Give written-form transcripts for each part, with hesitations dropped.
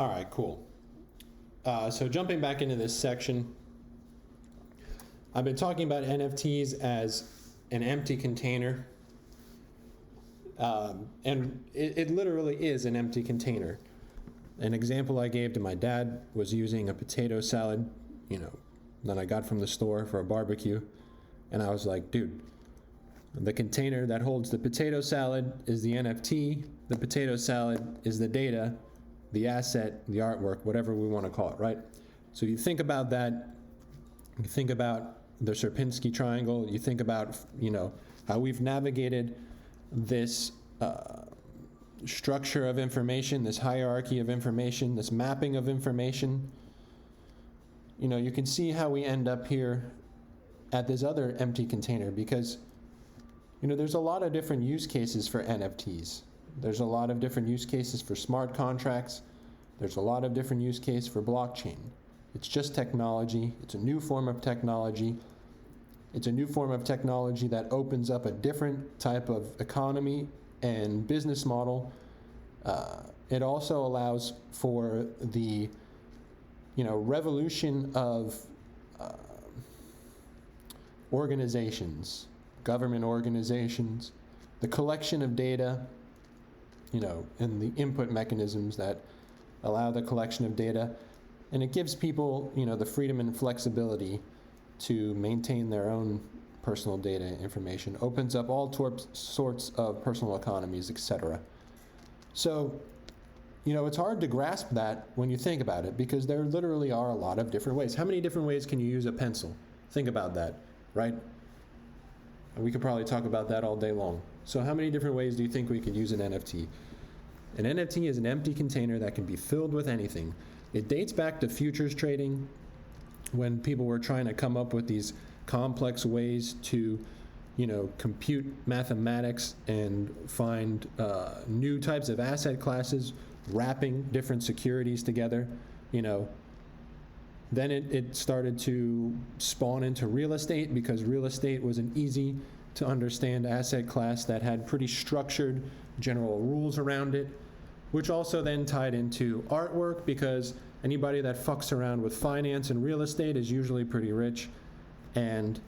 All right, cool. So jumping back into this section, I've been talking about NFTs as an empty container. And it literally is an empty container. An example I gave to my dad was using a potato salad, that I got from the store for a barbecue. And I was like, dude, the container that holds the potato salad is the NFT. The potato salad is the data, the asset, the artwork, whatever we want to call it, right? So you think about that. You think about the Sierpinski triangle. You think about, how we've navigated this structure of information, this hierarchy of information, this mapping of information. You can see how we end up here at this other empty container because, there's a lot of different use cases for NFTs. There's a lot of different use cases for smart contracts. There's a lot of different use cases for blockchain. It's just technology. It's a new form of technology. It's a new form of technology that opens up a different type of economy and business model. It also allows for the, revolution of organizations, government organizations, the collection of data, and the input mechanisms that allow the collection of data. And it gives people, the freedom and flexibility to maintain their own personal data information, opens up all sorts of personal economies, etc. So, it's hard to grasp that when you think about it because there literally are a lot of different ways. How many different ways can you use a pencil? Think about that, right? And we could probably talk about that all day long. So how many different ways do you think we could use an NFT? An NFT is an empty container that can be filled with anything. It dates back to futures trading when people were trying to come up with these complex ways to, compute mathematics and find new types of asset classes, wrapping different securities together, Then it started to spawn into real estate because real estate was an easy to understand asset class that had pretty structured general rules around it, which also then tied into artwork because anybody that fucks around with finance and real estate is usually pretty rich, and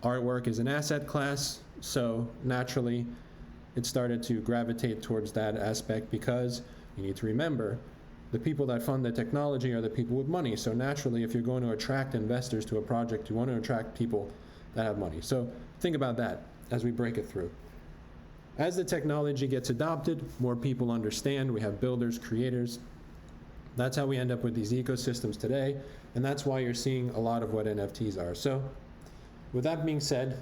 artwork is an asset class, so naturally it started to gravitate towards that aspect because you need to remember the people that fund the technology are the people with money. So naturally, if you're going to attract investors to a project, you want to attract people that have money. So think about that as we break it through. As the technology gets adopted, more people understand. We have builders, creators. That's how we end up with these ecosystems today. And that's why you're seeing a lot of what NFTs are. So with that being said,